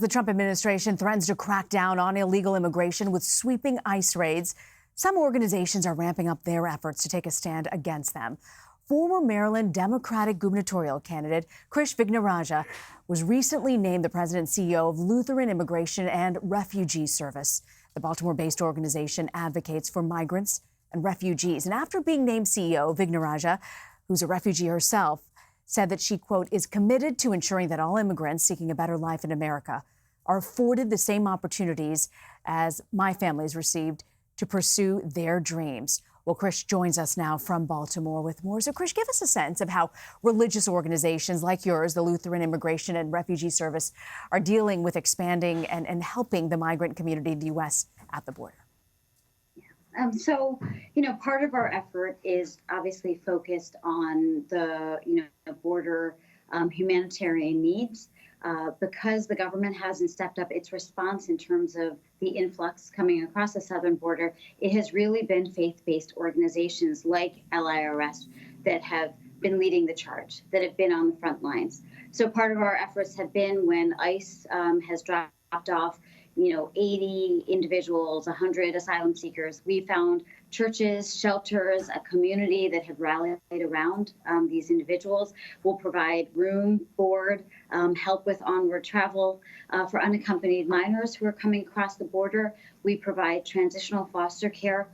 The Trump administration threatens to crack down on illegal immigration with sweeping ICE raids. Some organizations are ramping up their efforts to take a stand against them. Former Maryland Democratic gubernatorial candidate Krish Vignarajah was recently named the president and CEO of Lutheran Immigration and Refugee Service. The Baltimore-based organization advocates for migrants and refugees. And after being named CEO, Vignarajah, who's a refugee herself, said that she, quote, is committed to ensuring that all immigrants seeking a better life in America are afforded the same opportunities as my family's received to pursue their dreams. Well, Krish joins us now from Baltimore with more. So, Krish, give us a sense of how religious organizations like yours, the Lutheran Immigration and Refugee Service, are dealing with expanding and helping the migrant community in the U.S. at the border. Part of our effort is obviously focused on the, border humanitarian needs. Because the government hasn't stepped up its response in terms of the influx coming across the southern border, it has really been faith-based organizations like LIRS that have been leading the charge, that have been on the front lines. So part of our efforts have been when ICE has dropped off 80 individuals, 100 asylum seekers. We found churches, shelters, a community that have rallied around these individuals. We'll provide room, board, help with onward travel for unaccompanied minors who are coming across the border. We provide transitional foster care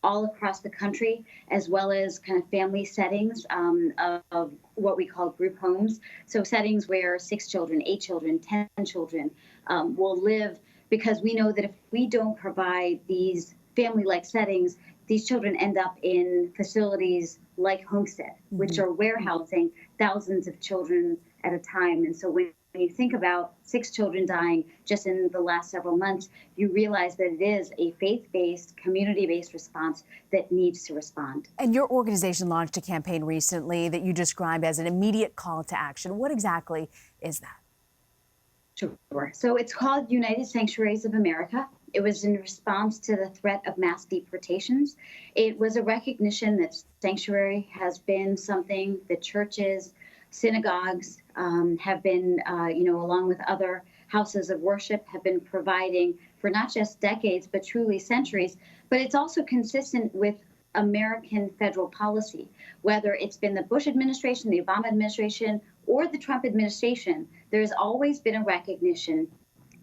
all across the country, as well as kind of family settings of what we call group homes. So settings where 6 children, 8 children, 10 children will live, because we know that if we don't provide these family-like settings, these children end up in facilities like Homestead, which are warehousing thousands of children at a time. And so when you think about 6 children dying just in the last several months, you realize that it is a faith-based, community-based response that needs to respond. And your organization launched a campaign recently that you described as an immediate call to action. What exactly is that? Sure. So it's called United Sanctuaries of America. It was in response to the threat of mass deportations. It was a recognition that sanctuary has been something that churches, synagogues have been, along with other houses of worship, have been providing for not just decades, but truly centuries. But it's also consistent with American federal policy, whether it's been the Bush administration, the Obama administration, or the Trump administration. There's always been a recognition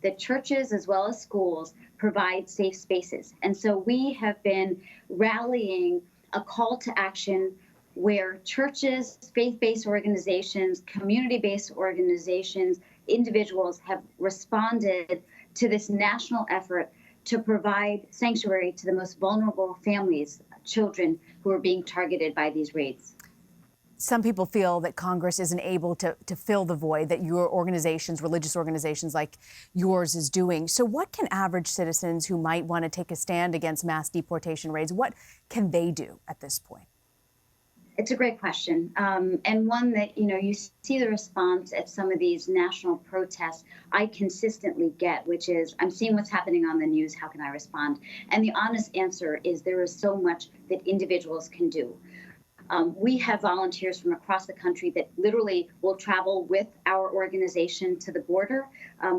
that churches as well as schools provide safe spaces. And so we have been rallying a call to action where churches, faith-based organizations, community-based organizations, individuals have responded to this national effort to provide sanctuary to the most vulnerable families, children who are being targeted by these raids. Some people feel that Congress isn't able to fill the void that your organizations, religious organizations like yours, is doing. So what can average citizens who might want to take a stand against mass deportation raids, what can they do at this point? It's a great question, and one that, you see the response at some of these national protests I consistently get, which is, I'm seeing what's happening on the news, how can I respond? And the honest answer is there is so much that individuals can do. We have volunteers from across the country that literally will travel with our organization to the border,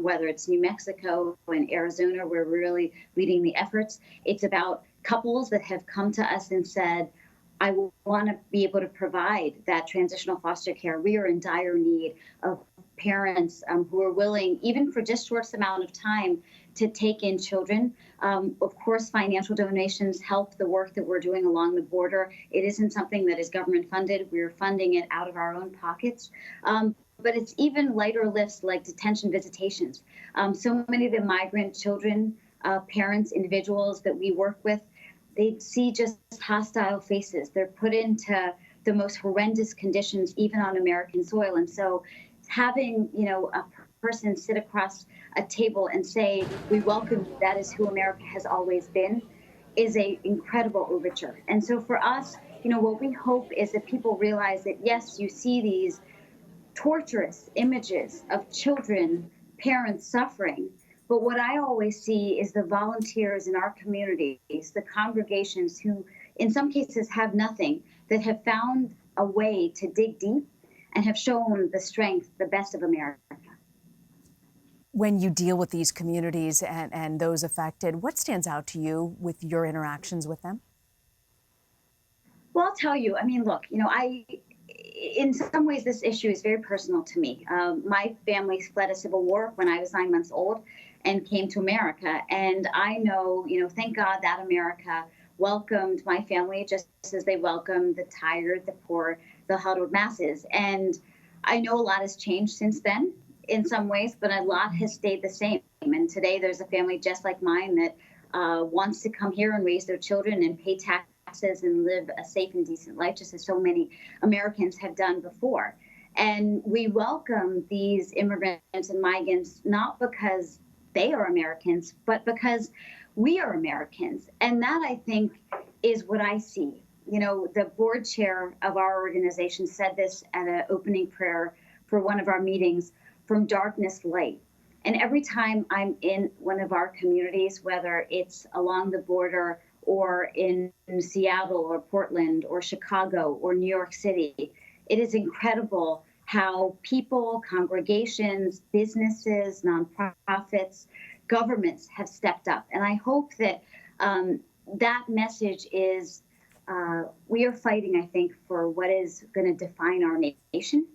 whether it's New Mexico and Arizona, where we're really leading the efforts. It's about couples that have come to us and said, I want to be able to provide that transitional foster care. We are in dire need of parents who are willing, even for just short amount of time, to take in children. Of course, financial donations help the work that we're doing along the border. It isn't something that is government funded. We're funding it out of our own pockets. But it's even lighter lifts like detention visitations. So many of the migrant children, parents, individuals that we work with, they see just hostile faces. They're put into the most horrendous conditions, even on American soil. And so having, a person sit across a table and say, we welcome you, that is who America has always been, is an incredible overture. And so for us, what we hope is that people realize that, yes, you see these torturous images of children, parents suffering, but what I always see is the volunteers in our communities, the congregations who in some cases have nothing, that have found a way to dig deep and have shown the strength, the best of America. When you deal with these communities and those affected, what stands out to you with your interactions with them? Well, I'll tell you, I mean, look, in some ways, this issue is very personal to me. My family fled a civil war when I was 9 months old and came to America. And I know, thank God that America welcomed my family just as they welcomed the tired, the poor, the huddled masses. And I know a lot has changed since then in some ways, but a lot has stayed the same. And today there's a family just like mine that wants to come here and raise their children and pay taxes and live a safe and decent life, just as so many Americans have done before. And we welcome these immigrants and migrants not because they are Americans, but because we are Americans. And that, I think, is what I see. The board chair of our organization said this at an opening prayer for one of our meetings: from darkness, light. And every time I'm in one of our communities, whether it's along the border or in Seattle or Portland or Chicago or New York City, it is incredible how people, congregations, businesses, nonprofits, governments have stepped up. And I hope that that message is we are fighting, I think, for what is going to define our nation.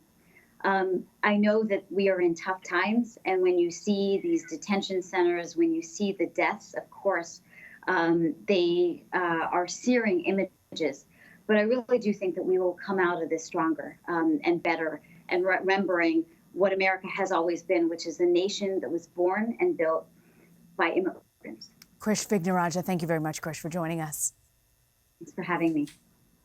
I know that we are in tough times, and when you see these detention centers, when you see the deaths, of course, they are searing images. But I really do think that we will come out of this stronger and better, and remembering what America has always been, which is a nation that was born and built by immigrants. Krish Vignarajah, thank you very much, Krish, for joining us. Thanks for having me.